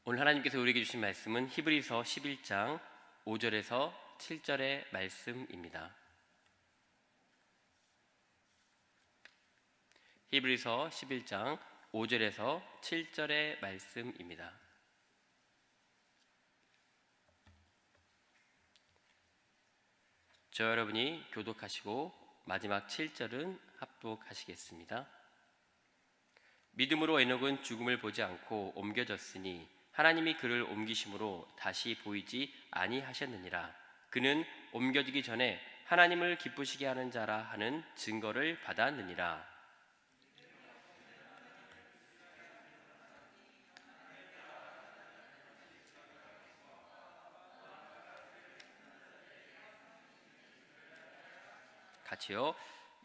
오늘 하나님께서 우리에게 주신 말씀은 히브리서 11장 5절에서 7절의 말씀입니다. 히브리서 11장 5절에서 7절의 말씀입니다. 저 여러분이 교독하시고 마지막 7절은 합독하시겠습니다. 믿음으로 에녹은 죽음을 보지 않고 옮겨졌으니 하나님이 그를 옮기심으로 다시 보이지 아니하셨느니라. 그는 옮겨지기 전에 하나님을 기쁘시게 하는 자라 하는 증거를 받았느니라. 같이요.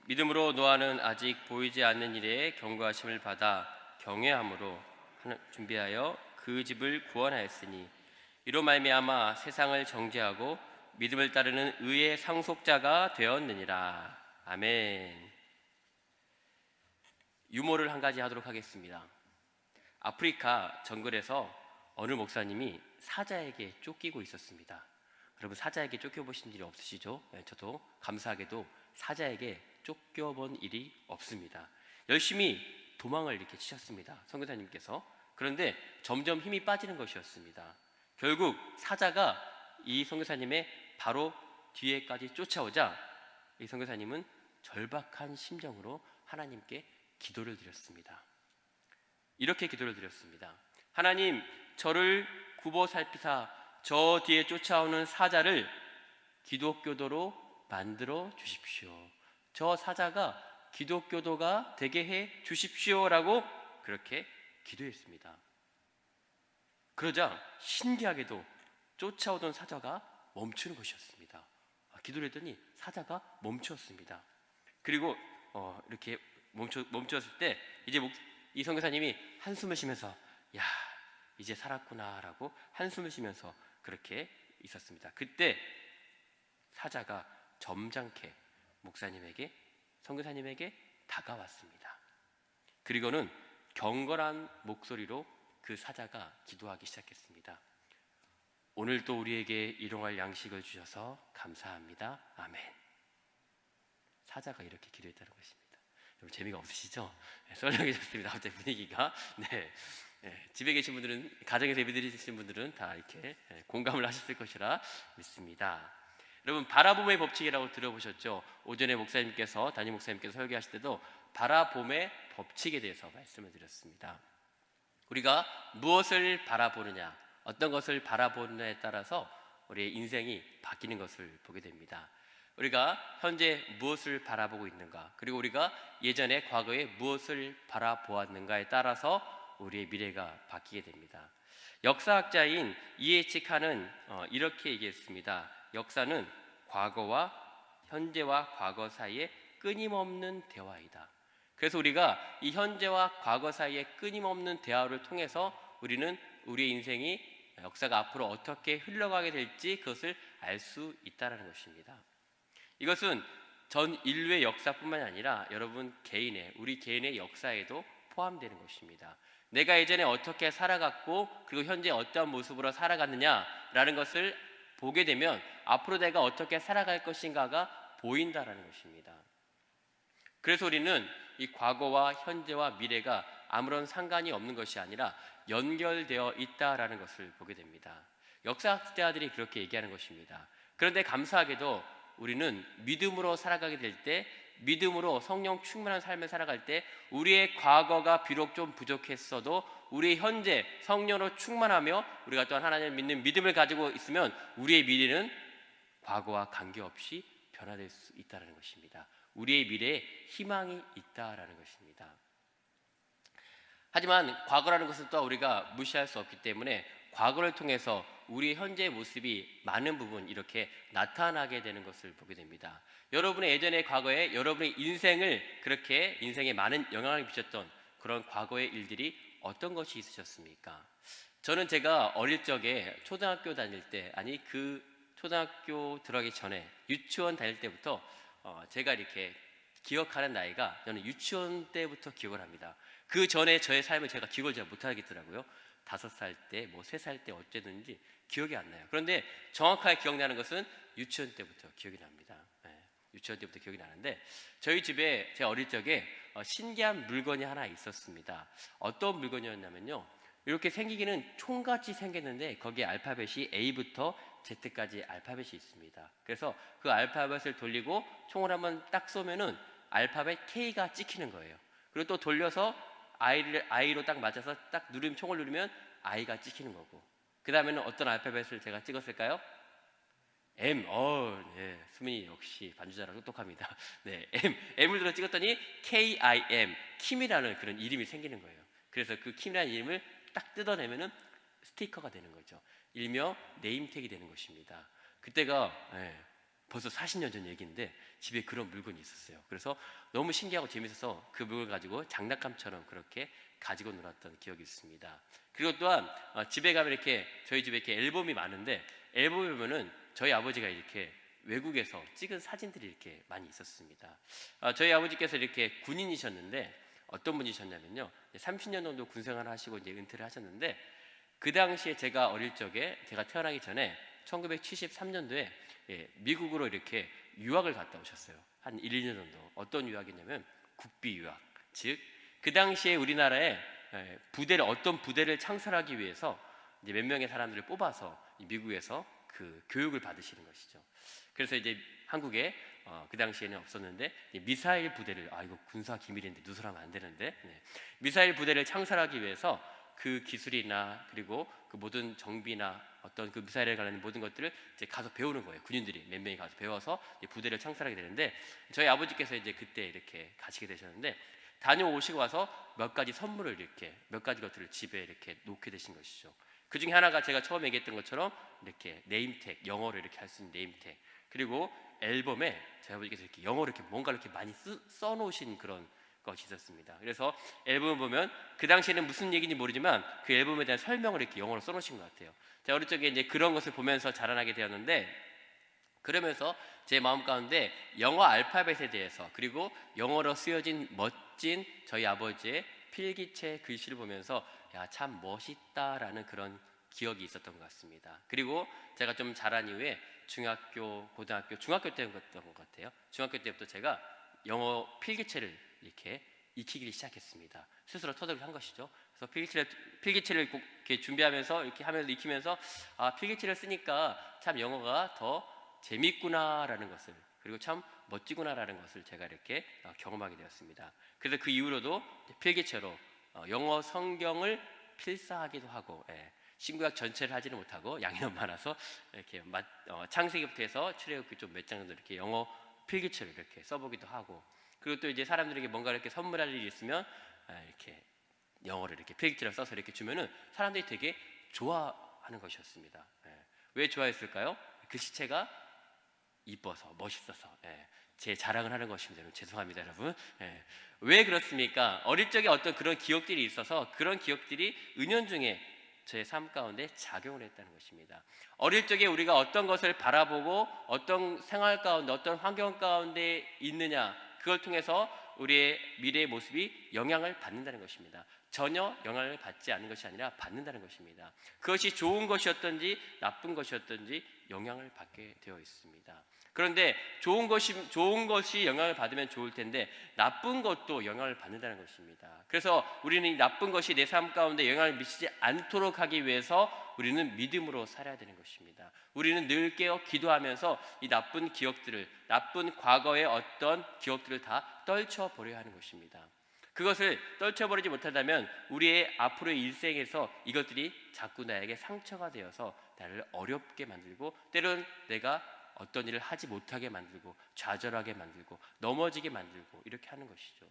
믿음으로 노아는 아직 보이지 않는 일에 경고하심을 받아 경외함으로 준비하여 그 집을 구원하였으니 이로 말미암아 세상을 정죄하고 믿음을 따르는 의의 상속자가 되었느니라. 아멘. 유머를 한 가지 하도록 하겠습니다. 아프리카 정글에서 어느 목사님이 사자에게 쫓기고 있었습니다. 여러분, 사자에게 쫓겨보신 일이 없으시죠? 저도 감사하게도 사자에게 쫓겨본 일이 없습니다. 열심히 도망을 이렇게 치셨습니다, 선교사님께서. 그런데 점점 힘이 빠지는 것이었습니다. 결국 사자가 이 선교사님의 바로 뒤에까지 쫓아오자 이 선교사님은 절박한 심정으로 하나님께 기도를 드렸습니다. 이렇게 기도를 드렸습니다. 하나님, 저를 굽어 살피사 저 뒤에 쫓아오는 사자를 기독교도로 만들어 주십시오. 저 사자가 기독교도가 되게 해 주십시오라고 그렇게 기도했습니다. 그러자 신기하게도 쫓아오던 사자가 멈추는 것이었습니다. 기도를 했더니 사자가 멈추었습니다. 그리고 이렇게 멈추었을 때 이제 이 선교사님이 한숨을 쉬면서 야, 이제 살았구나라고 한숨을 쉬면서 그렇게 있었습니다. 그때 사자가 점잖게 목사님에게, 선교사님에게 다가왔습니다. 그리고는 경건한 목소리로 그 사자가 기도하기 시작했습니다. 오늘도 우리에게 일용할 양식을 주셔서 감사합니다. 아멘. 사자가 이렇게 기도했다는 것입니다. 여러분, 재미가 없으시죠? 썰렁해졌습니다. 갑자기 분위기가. 집에 계신 분들은, 가정에서 예배드리신 분들은 다 이렇게 공감을 하셨을 것이라 믿습니다. 여러분, 바라봄의 법칙이라고 들어보셨죠? 오전에 담임 목사님께서 설교하실 때도 바라봄의 법칙에 대해서 말씀을 드렸습니다. 우리가 무엇을 바라보느냐, 어떤 것을 바라보느냐에 따라서 우리의 인생이 바뀌는 것을 보게 됩니다. 우리가 현재 무엇을 바라보고 있는가, 그리고 우리가 예전에 과거에 무엇을 바라보았는가에 따라서 우리의 미래가 바뀌게 됩니다. 역사학자인 이에치 칸은 이렇게 얘기했습니다. 역사는 과거와 현재와 과거 사이에 끊임없는 대화이다. 그래서 우리가 이 현재와 과거 사이에 끊임없는 대화를 통해서 우리는 우리의 인생이, 역사가 앞으로 어떻게 흘러가게 될지 그것을 알 수 있다는 것입니다. 이것은 전 인류의 역사뿐만 아니라 여러분 우리 개인의 역사에도 포함되는 것입니다. 내가 예전에 어떻게 살아갔고 그리고 현재 어떠한 모습으로 살아갔느냐라는 것을 보게 되면 앞으로 내가 어떻게 살아갈 것인가가 보인다라는 것입니다. 그래서 우리는 이 과거와 현재와 미래가 아무런 상관이 없는 것이 아니라 연결되어 있다라는 것을 보게 됩니다. 역사학자들이 그렇게 얘기하는 것입니다. 그런데 감사하게도 우리는 믿음으로 살아가게 될 때, 믿음으로 성령 충만한 삶을 살아갈 때 우리의 과거가 비록 좀 부족했어도 우리의 현재 성령으로 충만하며 우리가 또한 하나님을 믿는 믿음을 가지고 있으면 우리의 미래는 과거와 관계없이 변화될 수 있다는 것입니다. 우리의 미래에 희망이 있다라는 것입니다. 하지만 과거라는 것은 또 우리가 무시할 수 없기 때문에 과거를 통해서 우리의 현재의 모습이 많은 부분 이렇게 나타나게 되는 것을 보게 됩니다. 여러분의 예전의 과거에 여러분의 인생에 많은 영향을 미쳤던 그런 과거의 일들이 어떤 것이 있으셨습니까? 저는 제가 어릴 적에 초등학교 다닐 때, 초등학교 들어가기 전에 유치원 다닐 때부터 제가 이렇게 기억하는 나이가, 저는 유치원 때부터 기억을 합니다. 그 전에 저의 삶을 제가 기억을 잘 못하겠더라고요. 5살 때, 뭐 3살 때 어쨌든지 기억이 안 나요. 그런데 정확하게 기억나는 것은 유치원 때부터 기억이 납니다. 유치원 때부터 기억이 나는데, 저희 집에 제가 어릴 적에 신기한 물건이 하나 있었습니다. 어떤 물건이었냐면요, 이렇게 생기기는 총같이 생겼는데 거기에 알파벳이 A부터 Z까지 알파벳이 있습니다. 그래서 그 알파벳을 돌리고 총을 한번 딱 쏘면은 알파벳 K가 찍히는 거예요. 그리고 또 돌려서 I로 딱 맞아서 딱 총을 누르면 I가 찍히는 거고, 그 다음에는 어떤 알파벳을 제가 찍었을까요? M. 네, 수민이 역시 반주자라 똑똑합니다. 네, M을 들어 찍었더니 KIM, 킴이라는 그런 이름이 생기는 거예요. 그래서 그 킴이라는 이름을 딱 뜯어내면은 스티커가 되는 거죠. 일명 네임택이 되는 것입니다. 그때가 벌써 40년 전 얘기인데 집에 그런 물건이 있었어요. 그래서 너무 신기하고 재밌어서 그 물건 가지고 장난감처럼 그렇게 가지고 놀았던 기억이 있습니다. 그리고 또한 집에 가면 이렇게 저희 집에 이렇게 앨범이 많은데, 앨범에 보면은 저희 아버지가 이렇게 외국에서 찍은 사진들이 이렇게 많이 있었습니다. 저희 아버지께서 이렇게 군인이셨는데, 어떤 분이셨냐면요, 30년 정도 군생활을 하시고 이제 은퇴를 하셨는데, 그 당시에 제가 어릴 적에, 제가 태어나기 전에 1973년도에 미국으로 이렇게 유학을 갔다 오셨어요. 한 1, 2년 정도. 어떤 유학이냐면 국비 유학. 즉 그 당시에 우리나라에 어떤 부대를 창설하기 위해서 이제 몇 명의 사람들을 뽑아서 미국에서 그 교육을 받으시는 것이죠. 그래서 이제 한국에 그 당시에는 없었는데 미사일 부대를, 이거 군사 기밀인데 누설하면 안 되는데, 미사일 부대를 창설하기 위해서 그 기술이나 그리고 그 모든 정비나 어떤 그 미사일에 관련된 모든 것들을 이제 가서 배우는 거예요. 군인들이 몇 명이 가서 배워서 부대를 창설하게 되는데, 저희 아버지께서 이제 그때 이렇게 가시게 되셨는데, 다녀오시고 와서 몇 가지 선물을 이렇게 몇 가지 것들을 집에 이렇게 놓게 되신 것이죠. 그 중에 하나가 제가 처음 얘기했던 것처럼 이렇게 네임택, 영어로 이렇게 할 수 있는 네임택, 그리고 앨범에 저희 아버지께서 이렇게 영어로 이렇게 뭔가 이렇게 많이 써놓으신 그런 것이 있었습니다. 그래서 앨범을 보면 그 당시에는 무슨 얘기인지 모르지만 그 앨범에 대한 설명을 이렇게 영어로 써놓으신 것 같아요. 제가 어릴 적에 이제 그런 것을 보면서 자라나게 되었는데, 그러면서 제 마음 가운데 영어 알파벳에 대해서, 그리고 영어로 쓰여진 멋진 저희 아버지의 필기체 글씨를 보면서 참 멋있다라는 그런 기억이 있었던 것 같습니다. 그리고 제가 좀 자란 이후에 중학교 때였던 것 같아요. 중학교 때부터 제가 영어 필기체를 이렇게 익히기 시작했습니다. 스스로 터득을 한 것이죠. 그래서 필기체를 이렇게 준비하면서 이렇게 하면서 익히면서 필기체를 쓰니까 참 영어가 더 재밌구나라는 것을, 그리고 참 멋지구나라는 것을 제가 이렇게 경험하게 되었습니다. 그래서 그 이후로도 필기체로 영어 성경을 필사하기도 하고, 신구약 전체를 하지는 못하고 양이 너무 많아서 이렇게 창세기부터 해서 출애굽기 좀 몇 장 정도 이렇게 영어 필기체를 이렇게 써보기도 하고, 그리고 또 이제 사람들에게 뭔가 이렇게 선물할 일이 있으면 이렇게 영어를 이렇게 필기체를 써서 이렇게 주면은 사람들이 되게 좋아하는 것이었습니다. 왜 좋아했을까요? 글씨체가 이뻐서, 멋있어서. 제 자랑을 하는 것입니다. 여러분, 죄송합니다, 여러분. 왜 그렇습니까? 어릴 적에 어떤 그런 기억들이 있어서 그런 기억들이 은연중에 제 삶 가운데 작용을 했다는 것입니다. 어릴 적에 우리가 어떤 것을 바라보고 어떤 생활 가운데, 어떤 환경 가운데 있느냐, 그걸 통해서 우리의 미래의 모습이 영향을 받는다는 것입니다. 전혀 영향을 받지 않는 것이 아니라 받는다는 것입니다. 그것이 좋은 것이었든지 나쁜 것이었든지 영향을 받게 되어 있습니다. 그런데 좋은 것이 영향을 받으면 좋을 텐데 나쁜 것도 영향을 받는다는 것입니다. 그래서 우리는 이 나쁜 것이 내 삶 가운데 영향을 미치지 않도록 하기 위해서 우리는 믿음으로 살아야 되는 것입니다. 우리는 늘 깨어 기도하면서 이 나쁜 기억들을, 나쁜 과거의 어떤 기억들을 다 떨쳐버려야 하는 것입니다. 그것을 떨쳐버리지 못한다면 우리의 앞으로의 일생에서 이것들이 자꾸 나에게 상처가 되어서 나를 어렵게 만들고, 때로는 내가 어떤 일을 하지 못하게 만들고, 좌절하게 만들고, 넘어지게 만들고, 이렇게 하는 것이죠.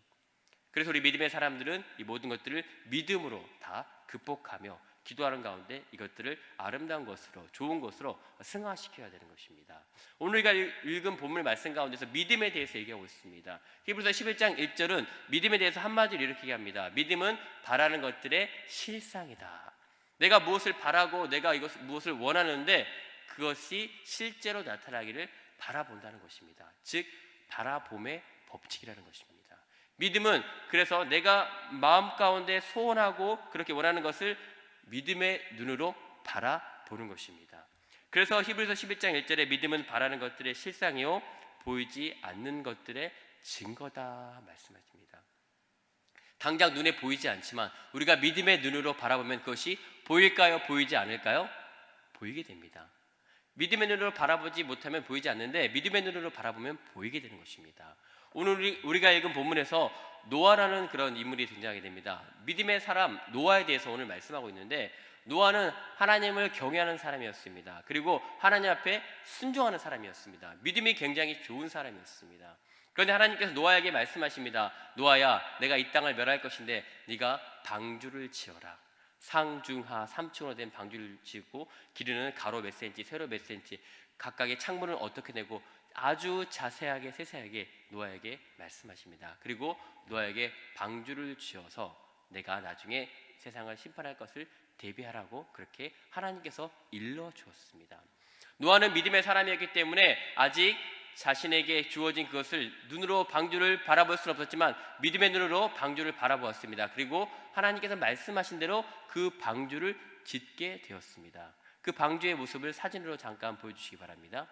그래서 우리 믿음의 사람들은 이 모든 것들을 믿음으로 다 극복하며 기도하는 가운데 이것들을 아름다운 것으로, 좋은 것으로 승화시켜야 되는 것입니다. 오늘 우리가 읽은 본문 말씀 가운데서 믿음에 대해서 얘기하고 있습니다. 히브리서 11장 1절은 믿음에 대해서 한마디로 이렇게 얘기합니다. 믿음은 바라는 것들의 실상이다. 내가 무엇을 바라고 내가 무엇을 원하는데 그것이 실제로 나타나기를 바라본다는 것입니다. 즉 바라봄의 법칙이라는 것입니다. 믿음은 그래서 내가 마음 가운데 소원하고 그렇게 원하는 것을 믿음의 눈으로 바라보는 것입니다. 그래서 히브리서 11장 1절에 믿음은 바라는 것들의 실상이요 보이지 않는 것들의 증거다 말씀하십니다. 당장 눈에 보이지 않지만 우리가 믿음의 눈으로 바라보면 그것이 보일까요? 보이지 않을까요? 보이게 됩니다. 믿음의 눈으로 바라보지 못하면 보이지 않는데 믿음의 눈으로 바라보면 보이게 되는 것입니다. 오늘 우리가 읽은 본문에서 노아라는 그런 인물이 등장하게 됩니다. 믿음의 사람 노아에 대해서 오늘 말씀하고 있는데 노아는 하나님을 경외하는 사람이었습니다. 그리고 하나님 앞에 순종하는 사람이었습니다. 믿음이 굉장히 좋은 사람이었습니다. 그런데 하나님께서 노아에게 말씀하십니다. 노아야, 내가 이 땅을 멸할 것인데 네가 방주를 지어라. 상중하 3층으로 된 방주를 지고 길이는 가로 몇 센치, 세로 몇 센치, 각각의 창문을 어떻게 내고 아주 자세하게 세세하게 노아에게 말씀하십니다. 그리고 노아에게 방주를 지어서 내가 나중에 세상을 심판할 것을 대비하라고 그렇게 하나님께서 일러 주었습니다. 노아는 믿음의 사람이었기 때문에 아직 자신에게 주어진 그것을 눈으로 방주를 바라볼 수는 없었지만 믿음의 눈으로 방주를 바라보았습니다. 그리고 하나님께서 말씀하신 대로 그 방주를 짓게 되었습니다. 그 방주의 모습을 사진으로 잠깐 보여주시기 바랍니다.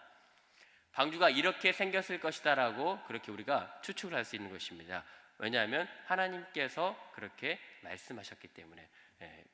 방주가 이렇게 생겼을 것이다 라고 그렇게 우리가 추측을 할 수 있는 것입니다. 왜냐하면 하나님께서 그렇게 말씀하셨기 때문에.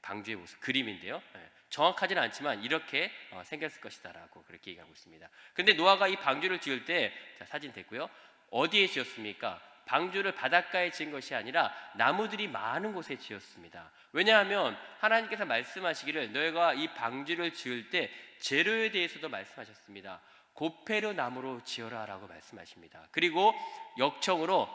방주의 모습, 그림인데요. 정확하지는 않지만 이렇게 생겼을 것이다 라고 그렇게 얘기하고 있습니다. 근데 노아가 이 방주를 지을 때, 자, 사진 됐고요. 어디에 지었습니까? 방주를 바닷가에 지은 것이 아니라 나무들이 많은 곳에 지었습니다. 왜냐하면 하나님께서 말씀하시기를 너희가 이 방주를 지을 때 재료에 대해서도 말씀하셨습니다. 고페르 나무로 지어라 라고 말씀하십니다. 그리고 역청으로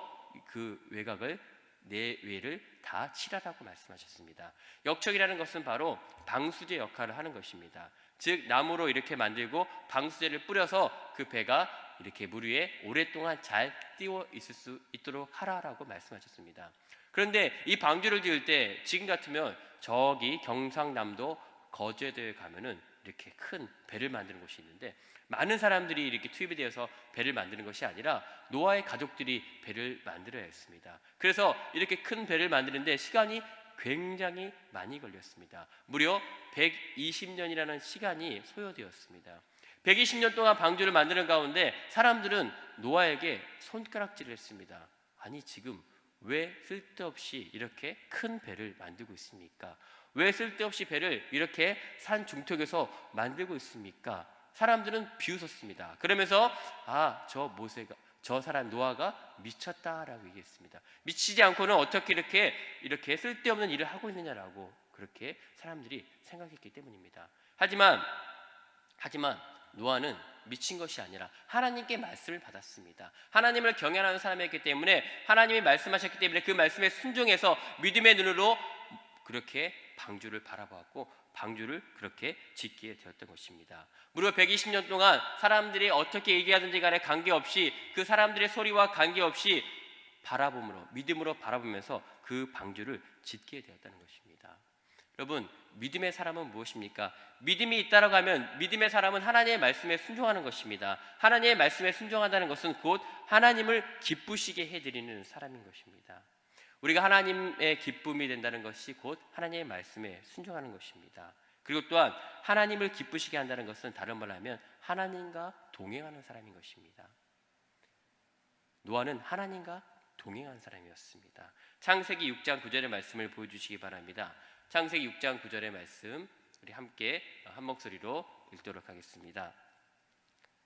그 외곽을 내외를 다 칠하라고 말씀하셨습니다. 역청이라는 것은 바로 방수제 역할을 하는 것입니다. 즉 나무로 이렇게 만들고 방수제를 뿌려서 그 배가 이렇게 물 위에 오랫동안 잘 띄워 있을 수 있도록 하라라고 말씀하셨습니다. 그런데 이 방주를 지을 때 지금 같으면 저기 경상남도 거제도에 가면은 이렇게 큰 배를 만드는 곳이 있는데 많은 사람들이 이렇게 투입이 되어서 배를 만드는 것이 아니라 노아의 가족들이 배를 만들어야 했습니다. 그래서 이렇게 큰 배를 만드는데 시간이 굉장히 많이 걸렸습니다. 무려 120년이라는 시간이 소요되었습니다. 120년 동안 방주를 만드는 가운데 사람들은 노아에게 손가락질을 했습니다. 아니 지금 왜 쓸데없이 이렇게 큰 배를 만들고 있습니까? 왜 쓸데없이 배를 이렇게 산 중턱에서 만들고 있습니까? 사람들은 비웃었습니다. 그러면서 저 사람 노아가 미쳤다라고 얘기했습니다. 미치지 않고는 어떻게 이렇게 쓸데없는 일을 하고 있느냐라고 그렇게 사람들이 생각했기 때문입니다. 하지만 노아는 미친 것이 아니라 하나님께 말씀을 받았습니다. 하나님을 경외하는 사람이었기 때문에 하나님이 말씀하셨기 때문에 그 말씀에 순종해서 믿음의 눈으로 그렇게 방주를 바라보았고 방주를 그렇게 짓게 되었던 것입니다. 무려 120년 동안 사람들이 어떻게 얘기하든지 간에 관계없이 그 사람들의 소리와 관계없이 바라봄으로 믿음으로 바라보면서 그 방주를 짓게 되었다는 것입니다. 여러분 믿음의 사람은 무엇입니까? 믿음이 있다라고 하면 믿음의 사람은 하나님의 말씀에 순종하는 것입니다. 하나님의 말씀에 순종한다는 것은 곧 하나님을 기쁘시게 해드리는 사람인 것입니다. 우리가 하나님의 기쁨이 된다는 것이 곧 하나님의 말씀에 순종하는 것입니다. 그리고 또한 하나님을 기쁘시게 한다는 것은 다른 말로 하면 하나님과 동행하는 사람인 것입니다. 노아는 하나님과 동행한 사람이었습니다. 창세기 6장 9절의 말씀을 보여주시기 바랍니다. 창세기 6장 9절의 말씀 우리 함께 한 목소리로 읽도록 하겠습니다.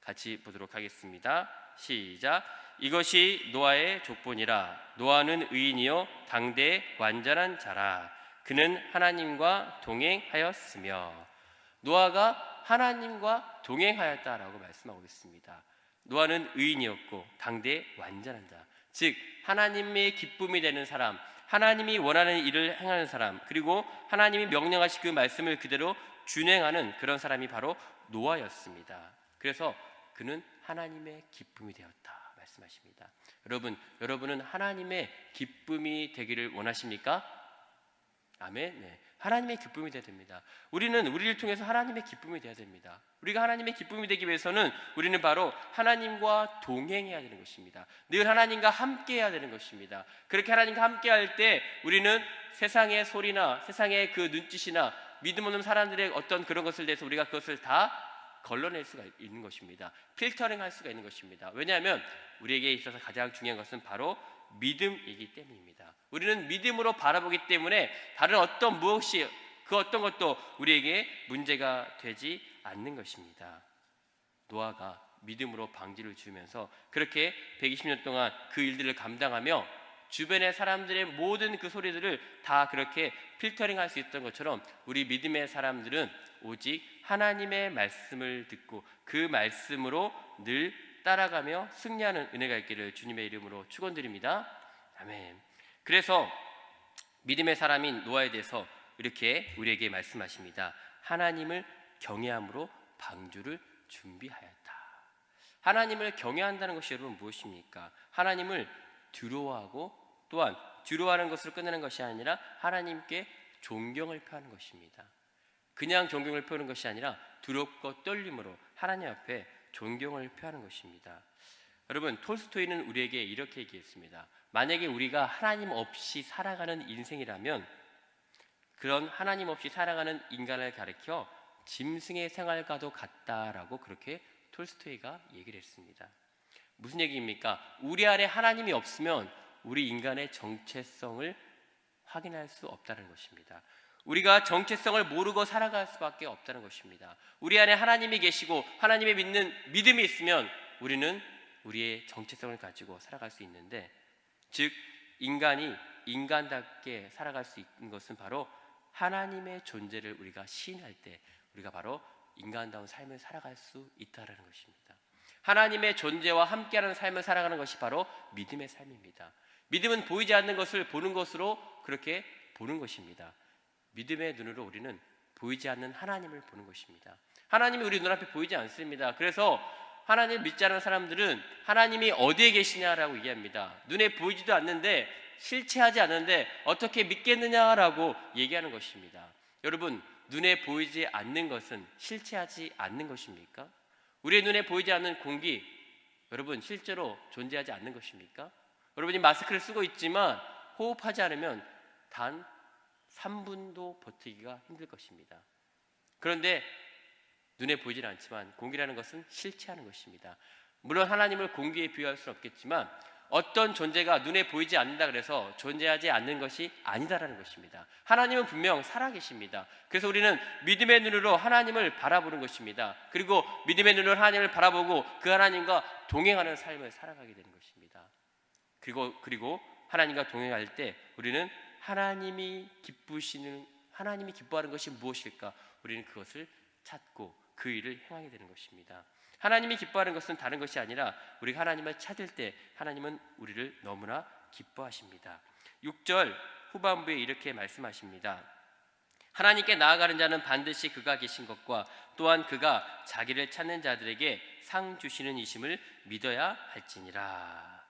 같이 보도록 하겠습니다. 시작. 이것이 노아의 족보니라. 노아는 의인이요 당대 완전한 자라. 그는 하나님과 동행하였으며. 노아가 하나님과 동행하였다라고 말씀하고 있습니다. 노아는 의인이었고 당대 완전한 자, 즉 하나님의 기쁨이 되는 사람, 하나님이 원하는 일을 행하는 사람, 그리고 하나님이 명령하신 그 말씀을 그대로 준행하는 그런 사람이 바로 노아였습니다. 그래서 그는 하나님의 기쁨이 되었다 말씀하십니다. 여러분은 하나님의 기쁨이 되기를 원하십니까? 아멘. 네. 하나님의 기쁨이 되어야 됩니다. 우리를 통해서 하나님의 기쁨이 되어야 됩니다. 우리가 하나님의 기쁨이 되기 위해서는 우리는 바로 하나님과 동행해야 되는 것입니다. 늘 하나님과 함께해야 되는 것입니다. 그렇게 하나님과 함께할 때 우리는 세상의 소리나 세상의 그 눈짓이나 믿음 없는 사람들의 어떤 그런 것을 대해서 우리가 그것을 다 걸러낼 수가 있는 것입니다. 필터링할 수가 있는 것입니다. 왜냐하면 우리에게 있어서 가장 중요한 것은 바로 믿음이기 때문입니다. 우리는 믿음으로 바라보기 때문에 다른 어떤 무엇이 그 어떤 것도 우리에게 문제가 되지 않는 것입니다. 노아가 믿음으로 방주를 지으면서 그렇게 120년 동안 그 일들을 감당하며 주변의 사람들의 모든 그 소리들을 다 그렇게 필터링할 수 있던 것처럼 우리 믿음의 사람들은 오직 하나님의 말씀을 듣고 그 말씀으로 늘 따라가며 승리하는 은혜가 있기를 주님의 이름으로 축원드립니다. 아멘. 그래서 믿음의 사람인 노아에 대해서 이렇게 우리에게 말씀하십니다. 하나님을 경외함으로 방주를 준비하였다. 하나님을 경외한다는 것이 여러분 무엇입니까? 하나님을 두려워하고 또한 두려워하는 것으로 끝내는 것이 아니라 하나님께 존경을 표하는 것입니다. 그냥 존경을 표하는 것이 아니라 두렵고 떨림으로 하나님 앞에 존경을 표하는 것입니다. 여러분, 톨스토이는 우리에게 이렇게 얘기했습니다. 만약에 우리가 하나님 없이 살아가는 인생이라면 그런 하나님 없이 살아가는 인간을 가리켜 짐승의 생활과도 같다라고 그렇게 톨스토이가 얘기를 했습니다. 무슨 얘기입니까? 우리 안에 하나님이 없으면 우리 인간의 정체성을 확인할 수 없다는 것입니다. 우리가 정체성을 모르고 살아갈 수밖에 없다는 것입니다. 우리 안에 하나님이 계시고 하나님의 믿는 믿음이 있으면 우리는 우리의 정체성을 가지고 살아갈 수 있는데, 즉 인간이 인간답게 살아갈 수 있는 것은 바로 하나님의 존재를 우리가 시인할 때 우리가 바로 인간다운 삶을 살아갈 수 있다는 것입니다. 하나님의 존재와 함께하는 삶을 살아가는 것이 바로 믿음의 삶입니다. 믿음은 보이지 않는 것을 보는 것으로 그렇게 보는 것입니다. 믿음의 눈으로 우리는 보이지 않는 하나님을 보는 것입니다. 하나님이 우리 눈앞에 보이지 않습니다. 그래서 하나님을 믿지 않는 사람들은 하나님이 어디에 계시냐라고 얘기합니다. 눈에 보이지도 않는데, 실체하지 않는데 어떻게 믿겠느냐라고 얘기하는 것입니다. 여러분, 눈에 보이지 않는 것은 실체하지 않는 것입니까? 우리의 눈에 보이지 않는 공기, 여러분 실제로 존재하지 않는 것입니까? 여러분이 마스크를 쓰고 있지만 호흡하지 않으면 단 3분도 버티기가 힘들 것입니다. 그런데 눈에 보이지는 않지만 공기라는 것은 실체하는 것입니다. 물론 하나님을 공기에 비유할 수는 없겠지만 어떤 존재가 눈에 보이지 않는다 그래서 존재하지 않는 것이 아니다라는 것입니다. 하나님은 분명 살아계십니다. 그래서 우리는 믿음의 눈으로 하나님을 바라보는 것입니다. 그리고 믿음의 눈으로 하나님을 바라보고 그 하나님과 동행하는 삶을 살아가게 되는 것입니다. 그리고 하나님과 동행할 때 우리는 하나님이 기뻐하는 것이 무엇일까? 우리는 그것을 찾고 그 일을 행하게 되는 것입니다. 하나님이 기뻐하는 것은 다른 것이 아니라 우리가 하나님을 찾을 때 하나님은 우리를 너무나 기뻐하십니다. 6절 후반부에 이렇게 말씀하십니다. 하나님께 나아가는 자는 반드시 그가 계신 것과 또한 그가 자기를 찾는 자들에게 상 주시는 이심을 믿어야 할지니라.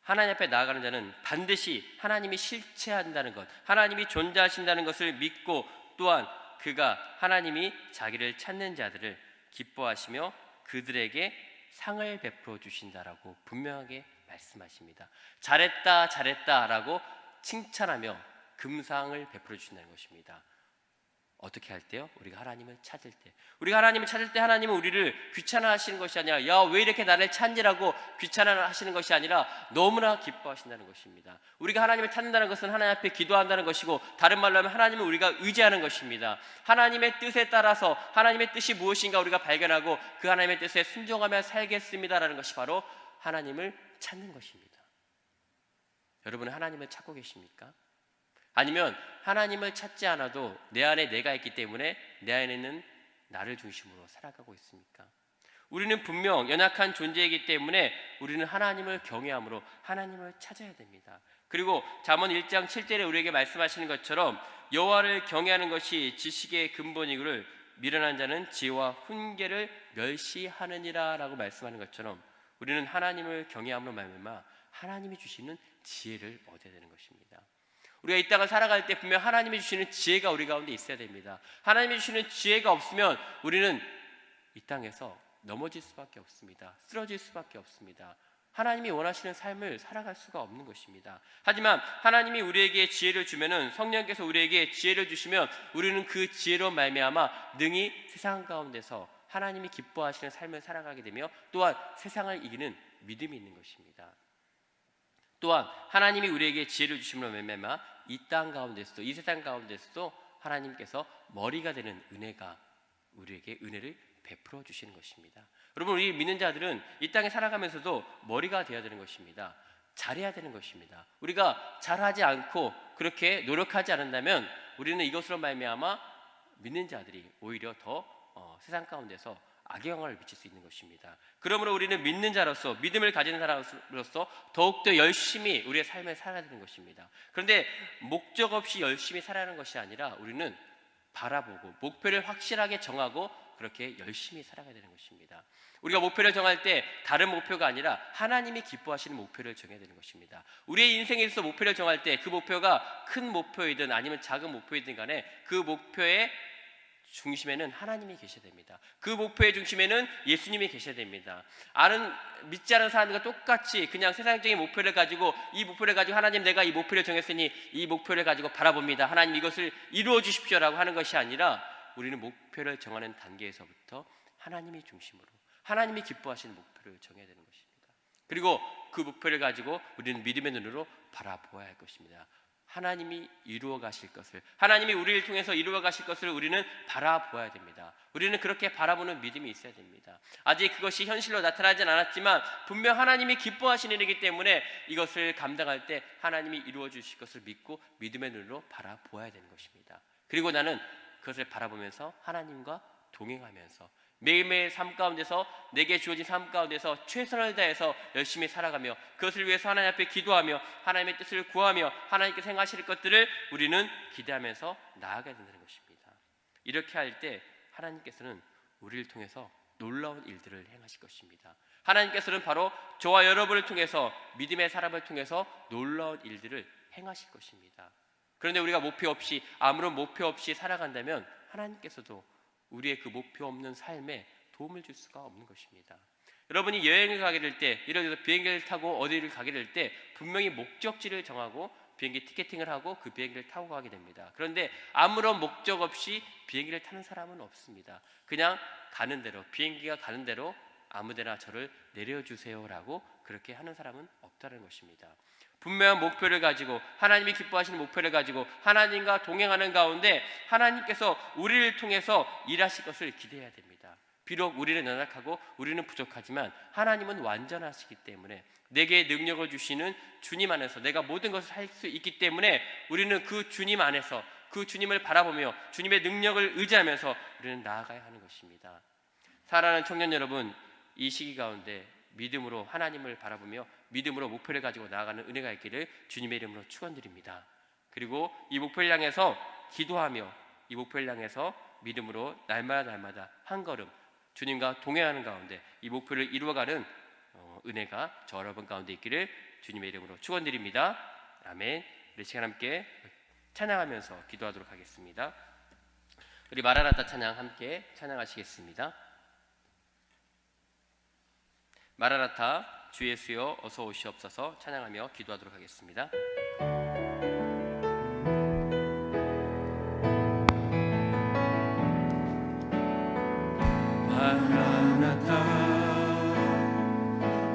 하나님 앞에 나아가는 자는 반드시 하나님이 실체한다는 것, 하나님이 존재하신다는 것을 믿고 또한 그가 하나님이 자기를 찾는 자들을 기뻐하시며 그들에게 상을 베풀어 주신다라고 분명하게 말씀하십니다. 잘했다 잘했다라고 칭찬하며 금상을 베풀어 주신다는 것입니다. 어떻게 할 때요? 우리가 하나님을 찾을 때. 우리가 하나님을 찾을 때 하나님은 우리를 귀찮아하시는 것이 아니라 야, 왜 이렇게 나를 찾니라고 귀찮아하시는 것이 아니라 너무나 기뻐하신다는 것입니다. 우리가 하나님을 찾는다는 것은 하나님 앞에 기도한다는 것이고, 다른 말로 하면 하나님을 우리가 의지하는 것입니다. 하나님의 뜻에 따라서 하나님의 뜻이 무엇인가 우리가 발견하고 그 하나님의 뜻에 순종하며 살겠습니다라는 것이 바로 하나님을 찾는 것입니다. 여러분은 하나님을 찾고 계십니까? 아니면 하나님을 찾지 않아도 내 안에 내가 있기 때문에 내 안에는 나를 중심으로 살아가고 있습니까? 우리는 분명 연약한 존재이기 때문에 우리는 하나님을 경외함으로 하나님을 찾아야 됩니다. 그리고 잠언 1장 7절에 우리에게 말씀하시는 것처럼 여호와를 경외하는 것이 지식의 근본이거늘 미련한 자는 지혜와 훈계를 멸시하느니라 라고 말씀하는 것처럼 우리는 하나님을 경외함으로 말미암아 하나님이 주시는 지혜를 얻어야 되는 것입니다. 우리가 이 땅을 살아갈 때 분명 하나님이 주시는 지혜가 우리 가운데 있어야 됩니다. 하나님이 주시는 지혜가 없으면 우리는 이 땅에서 넘어질 수밖에 없습니다. 쓰러질 수밖에 없습니다. 하나님이 원하시는 삶을 살아갈 수가 없는 것입니다. 하지만 하나님이 우리에게 지혜를 주면은, 성령께서 우리에게 지혜를 주시면 우리는 그 지혜로 말미암아 능히 세상 가운데서 하나님이 기뻐하시는 삶을 살아가게 되며, 또한 세상을 이기는 믿음이 있는 것입니다. 또한 하나님이 우리에게 지혜를 주심으로 말미암아 이 땅 가운데서도, 이 세상 가운데서도 하나님께서 머리가 되는 은혜가, 우리에게 은혜를 베풀어 주시는 것입니다. 여러분, 우리 믿는 자들은 이 땅에 살아가면서도 머리가 되어야 되는 것입니다. 잘해야 되는 것입니다. 우리가 잘하지 않고 그렇게 노력하지 않는다면 우리는 이것으로 말미암아 믿는 자들이 오히려 더 세상 가운데서 악영향을 미칠 수 있는 것입니다. 그러므로 우리는 믿는 자로서, 믿음을 가진 사람으로서 더욱더 열심히 우리의 삶을 살아야 되는 것입니다. 그런데 목적 없이 열심히 살아가는 것이 아니라 우리는 바라보고 목표를 확실하게 정하고 그렇게 열심히 살아가야 되는 것입니다. 우리가 목표를 정할 때 다른 목표가 아니라 하나님이 기뻐하시는 목표를 정해야 되는 것입니다. 우리의 인생에 있어서 목표를 정할 때 그 목표가 큰 목표이든 아니면 작은 목표이든 간에 그 목표의 중심에는 하나님이 계셔야 됩니다. 그 목표의 중심에는 예수님이 계셔야 됩니다. 믿지 않은 사람들과 똑같이 그냥 세상적인 목표를 가지고, 이 목표를 가지고 하나님, 내가 이 목표를 정했으니 이 목표를 가지고 바라봅니다, 하나님 이것을 이루어 주십시오라고 하는 것이 아니라, 우리는 목표를 정하는 단계에서부터 하나님이 중심으로 하나님이 기뻐하시는 목표를 정해야 되는 것입니다. 그리고 그 목표를 가지고 우리는 믿음의 눈으로 바라보아야 할 것입니다. 하나님이 이루어 가실 것을, 하나님이 우리를 통해서 이루어 가실 것을 우리는 바라보아야 됩니다. 우리는 그렇게 바라보는 믿음이 있어야 됩니다. 아직 그것이 현실로 나타나진 않았지만 분명 하나님이 기뻐하시는 일이기 때문에 이것을 감당할 때 하나님이 이루어 주실 것을 믿고 믿음의 눈으로 바라보아야 되는 것입니다. 그리고 나는 그것을 바라보면서 하나님과 동행하면서 매일매일 삶 가운데서, 내게 주어진 삶 가운데서 최선을 다해서 열심히 살아가며 그것을 위해서 하나님 앞에 기도하며 하나님의 뜻을 구하며 하나님께서 행하실 것들을 우리는 기대하면서 나아가야 된다는 것입니다. 이렇게 할 때 하나님께서는 우리를 통해서 놀라운 일들을 행하실 것입니다. 하나님께서는 바로 저와 여러분을 통해서, 믿음의 사람을 통해서 놀라운 일들을 행하실 것입니다. 그런데 우리가 목표 없이, 아무런 목표 없이 살아간다면 하나님께서도 우리의 그 목표 없는 삶에 도움을 줄 수가 없는 것입니다. 여러분이 여행을 가게 될 때, 예를 들어서 비행기를 타고 어디를 가게 될 때 분명히 목적지를 정하고 비행기 티켓팅을 하고 그 비행기를 타고 가게 됩니다. 그런데 아무런 목적 없이 비행기를 타는 사람은 없습니다. 그냥 가는 대로, 비행기가 가는 대로 아무데나 저를 내려주세요라고 그렇게 하는 사람은 없다는 것입니다. 분명한 목표를 가지고, 하나님이 기뻐하시는 목표를 가지고 하나님과 동행하는 가운데 하나님께서 우리를 통해서 일하실 것을 기대해야 됩니다. 비록 우리는 연약하고 우리는 부족하지만 하나님은 완전하시기 때문에, 내게 능력을 주시는 주님 안에서 내가 모든 것을 할 수 있기 때문에 우리는 그 주님 안에서, 그 주님을 바라보며 주님의 능력을 의지하면서 우리는 나아가야 하는 것입니다. 사랑하는 청년 여러분, 이 시기 가운데 믿음으로 하나님을 바라보며 믿음으로 목표를 가지고 나아가는 은혜가 있기를 주님의 이름으로 축원드립니다. 그리고 이 목표를 향해서 기도하며, 이 목표를 향해서 믿음으로 날마다 한 걸음 주님과 동행하는 가운데 이 목표를 이루어가는 은혜가 저 여러분 가운데 있기를 주님의 이름으로 축원드립니다. 아멘. 우리 시간 함께 찬양하면서 기도하도록 하겠습니다. 우리 마라나타 찬양 함께 찬양하시겠습니다. 마라나타, 주 예수여 어서 오시옵소서 찬양하며 기도하도록 하겠습니다. 마라나타,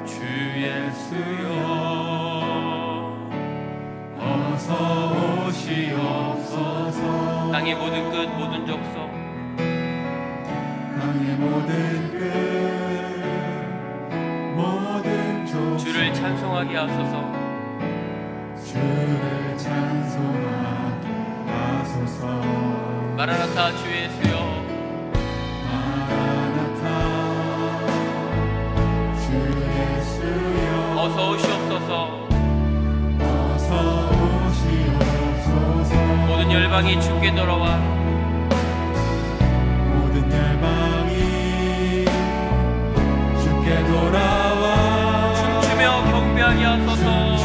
주 예수여 어서 오시옵소서. 땅의 모든 끝, 모든 족속, 땅의 모든 끝, 모든 족속, 주를 찬송하게 하소서. 주를 찬송하게 하소서. 마라나타, 주 예수여 마라나타, 주 예수여 어서 오시옵소서. 어서 오시옵소서. 모든 열방이 주께 돌아와 모든 열방이 주께 돌아와 춤추며 경배하게 하소서.